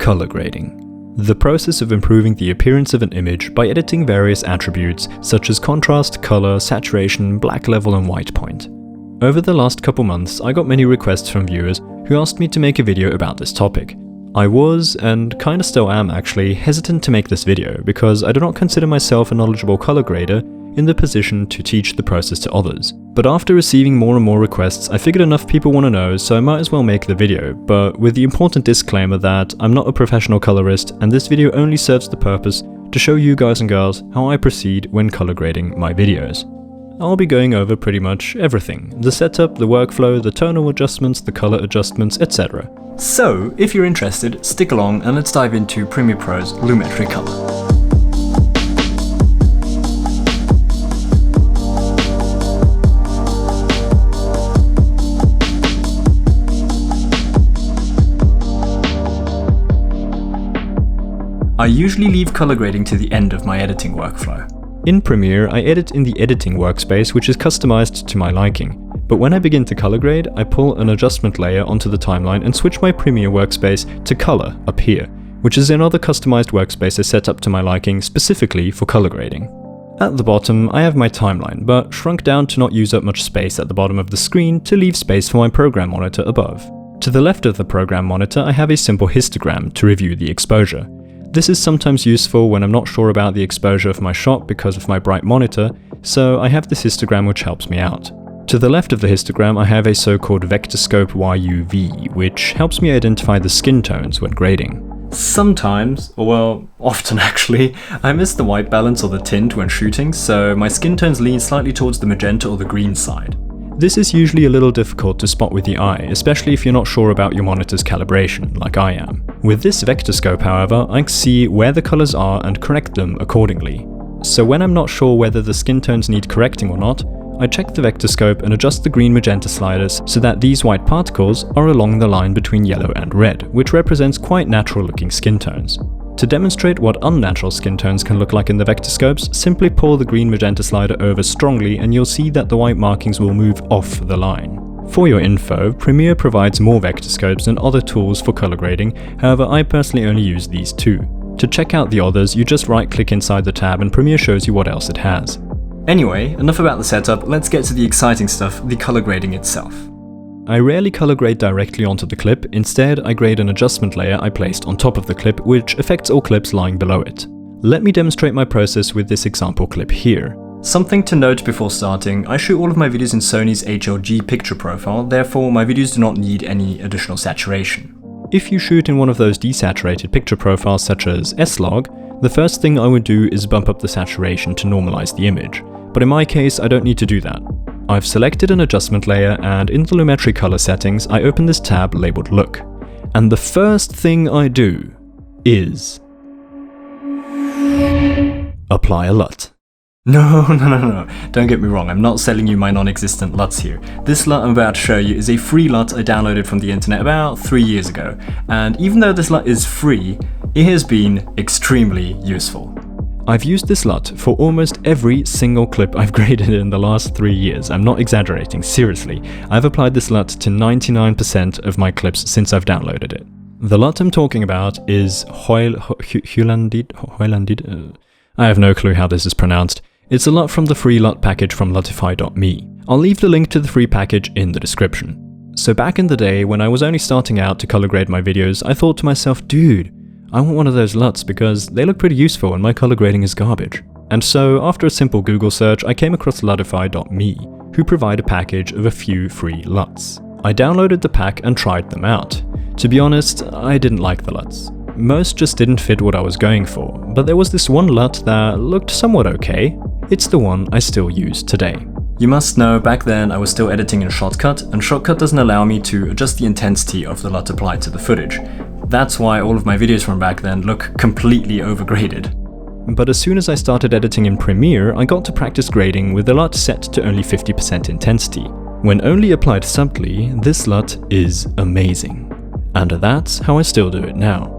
Color grading. The process of improving the appearance of an image by editing various attributes such as contrast, color, saturation, black level and white point. Over the last couple months, I got many requests from viewers who asked me to make a video about this topic. I was, and kinda still am actually, hesitant to make this video because I do not consider myself a knowledgeable color grader in the position to teach the process to others. But after receiving more and more requests, I figured enough people want to know, so I might as well make the video, but with the important disclaimer that I'm not a professional colorist and this video only serves the purpose to show you guys and girls how I proceed when color grading my videos. I'll be going over pretty much everything: the setup, the workflow, the tonal adjustments, the color adjustments, etc. So, if you're interested, stick along and let's dive into Premiere Pro's Lumetri Color. I usually leave color grading to the end of my editing workflow. In Premiere, I edit in the editing workspace, which is customized to my liking. But when I begin to color grade, I pull an adjustment layer onto the timeline and switch my Premiere workspace to color up here, which is another customized workspace I set up to my liking specifically for color grading. At the bottom, I have my timeline, but shrunk down to not use up much space at the bottom of the screen to leave space for my program monitor above. To the left of the program monitor, I have a simple histogram to review the exposure. This is sometimes useful when I'm not sure about the exposure of my shot because of my bright monitor, so I have this histogram which helps me out. To the left of the histogram I have a so-called vector scope YUV, which helps me identify the skin tones when grading. Sometimes, or well, often actually, I miss the white balance or the tint when shooting, so my skin tones lean slightly towards the magenta or the green side. This is usually a little difficult to spot with the eye, especially if you're not sure about your monitor's calibration, like I am. With this vector scope, however, I can see where the colors are and correct them accordingly. So when I'm not sure whether the skin tones need correcting or not, I check the vector scope and adjust the green magenta sliders so that these white particles are along the line between yellow and red, which represents quite natural looking skin tones. To demonstrate what unnatural skin tones can look like in the vector scopes, simply pull the green magenta slider over strongly and you'll see that the white markings will move off the line. For your info, Premiere provides more vector scopes and other tools for color grading, however I personally only use these two. To check out the others, you just right-click inside the tab and Premiere shows you what else it has. Anyway, enough about the setup, let's get to the exciting stuff, the color grading itself. I rarely color grade directly onto the clip, instead I grade an adjustment layer I placed on top of the clip, which affects all clips lying below it. Let me demonstrate my process with this example clip here. Something to note before starting, I shoot all of my videos in Sony's HLG picture profile, therefore my videos do not need any additional saturation. If you shoot in one of those desaturated picture profiles such as S-Log, the first thing I would do is bump up the saturation to normalize the image, but in my case I don't need to do that. I've selected an adjustment layer and in the Lumetri color settings I open this tab labeled Look. And the first thing I do is apply a LUT. No, don't get me wrong, I'm not selling you my non-existent LUTs here. This LUT I'm about to show you is a free LUT I downloaded from the internet about 3 years ago, and even though this LUT is free, it has been extremely useful. I've used this LUT for almost every single clip I've graded in the last 3 years. I'm not exaggerating, seriously. I've applied this LUT to 99% of my clips since I've downloaded it. The LUT I'm talking about is Heulandid. I have no clue how this is pronounced. It's a LUT from the free LUT package from lutify.me. I'll leave the link to the free package in the description. So back in the day, when I was only starting out to color grade my videos, I thought to myself, dude, I want one of those LUTs because they look pretty useful and my color grading is garbage. And so, after a simple Google search, I came across lutify.me, who provide a package of a few free LUTs. I downloaded the pack and tried them out. To be honest, I didn't like the LUTs. Most just didn't fit what I was going for, but there was this one LUT that looked somewhat okay. It's the one I still use today. You must know, back then I was still editing in Shotcut, and Shotcut doesn't allow me to adjust the intensity of the LUT applied to the footage. That's why all of my videos from back then look completely overgraded. But as soon as I started editing in Premiere, I got to practice grading with the LUT set to only 50% intensity. When only applied subtly, this LUT is amazing. And that's how I still do it now.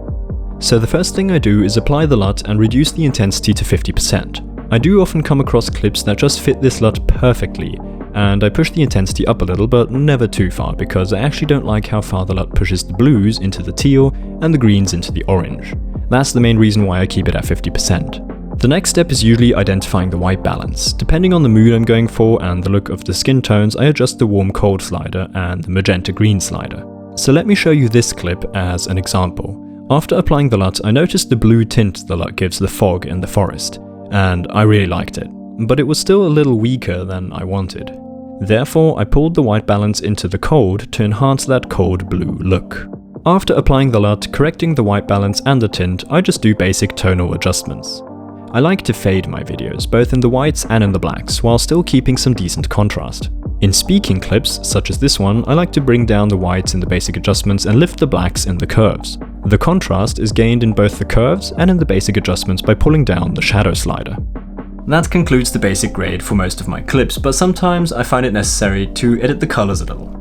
So the first thing I do is apply the LUT and reduce the intensity to 50%. I do often come across clips that just fit this LUT perfectly, and I push the intensity up a little, but never too far, because I actually don't like how far the LUT pushes the blues into the teal and the greens into the orange. That's the main reason why I keep it at 50%. The next step is usually identifying the white balance. Depending on the mood I'm going for and the look of the skin tones, I adjust the warm-cold slider and the magenta-green slider. So let me show you this clip as an example. After applying the LUT, I noticed the blue tint the LUT gives the fog in the forest, and I really liked it, but it was still a little weaker than I wanted. Therefore, I pulled the white balance into the cold to enhance that cold blue look. After applying the LUT, correcting the white balance and the tint, I just do basic tonal adjustments. I like to fade my videos, both in the whites and in the blacks, while still keeping some decent contrast. In speaking clips, such as this one, I like to bring down the whites in the basic adjustments and lift the blacks in the curves. The contrast is gained in both the curves and in the basic adjustments by pulling down the shadow slider. That concludes the basic grade for most of my clips, but sometimes I find it necessary to edit the colors a little.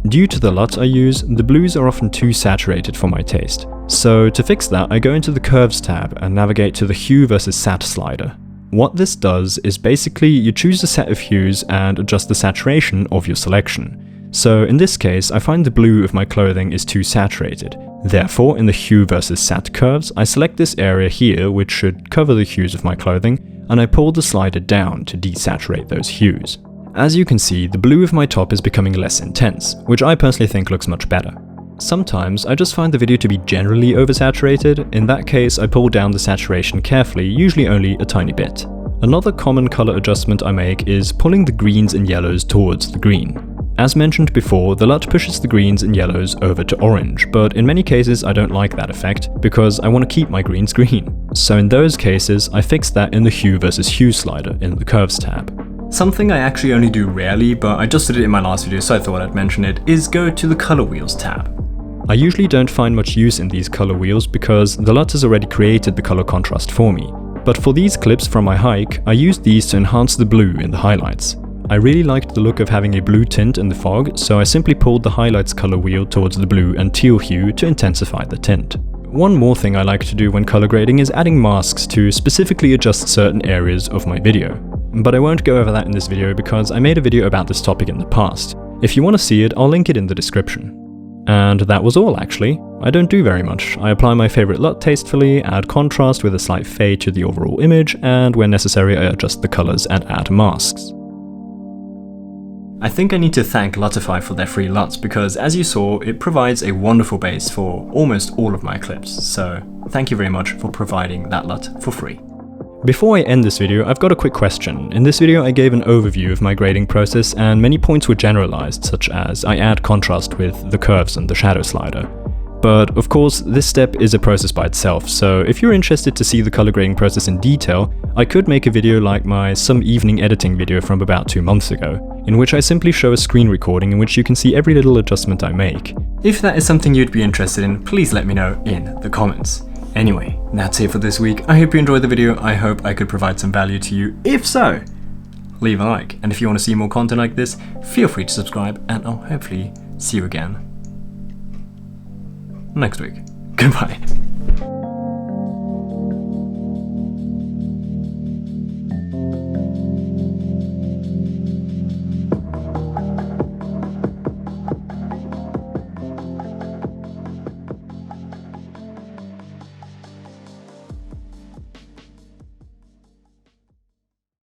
Due to the LUT I use, the blues are often too saturated for my taste. So to fix that, I go into the Curves tab and navigate to the Hue versus Sat slider. What this does is basically you choose a set of hues and adjust the saturation of your selection. So in this case, I find the blue of my clothing is too saturated. Therefore, in the Hue versus Sat curves, I select this area here, which should cover the hues of my clothing, and I pull the slider down to desaturate those hues. As you can see, the blue of my top is becoming less intense, which I personally think looks much better. Sometimes I just find the video to be generally oversaturated. In that case, I pull down the saturation carefully, usually only a tiny bit. Another common color adjustment I make is pulling the greens and yellows towards the green. As mentioned before, the LUT pushes the greens and yellows over to orange, but in many cases I don't like that effect because I want to keep my greens green. So in those cases, I fix that in the Hue versus Hue slider in the Curves tab. Something I actually only do rarely, but I just did it in my last video so I thought I'd mention it, is go to the Color Wheels tab. I usually don't find much use in these color wheels because the LUT has already created the color contrast for me. But for these clips from my hike, I used these to enhance the blue in the highlights. I really liked the look of having a blue tint in the fog, so I simply pulled the highlights color wheel towards the blue and teal hue to intensify the tint. One more thing I like to do when color grading is adding masks to specifically adjust certain areas of my video. But I won't go over that in this video because I made a video about this topic in the past. If you want to see it, I'll link it in the description. And that was all actually. I don't do very much. I apply my favorite LUT tastefully, add contrast with a slight fade to the overall image, and when necessary I adjust the colors and add masks. I think I need to thank Lutify for their free LUTs because, as you saw, it provides a wonderful base for almost all of my clips, so thank you very much for providing that LUT for free. Before I end this video, I've got a quick question. In this video I gave an overview of my grading process and many points were generalized, such as I add contrast with the curves and the shadow slider. But of course, this step is a process by itself, so if you're interested to see the color grading process in detail, I could make a video like my some evening editing video from about 2 months ago, in which I simply show a screen recording in which you can see every little adjustment I make. If that is something you'd be interested in, please let me know in the comments. Anyway, that's it for this week. I hope you enjoyed the video. I hope I could provide some value to you. If so, leave a like. And if you want to see more content like this, feel free to subscribe and I'll hopefully see you again next week. Goodbye.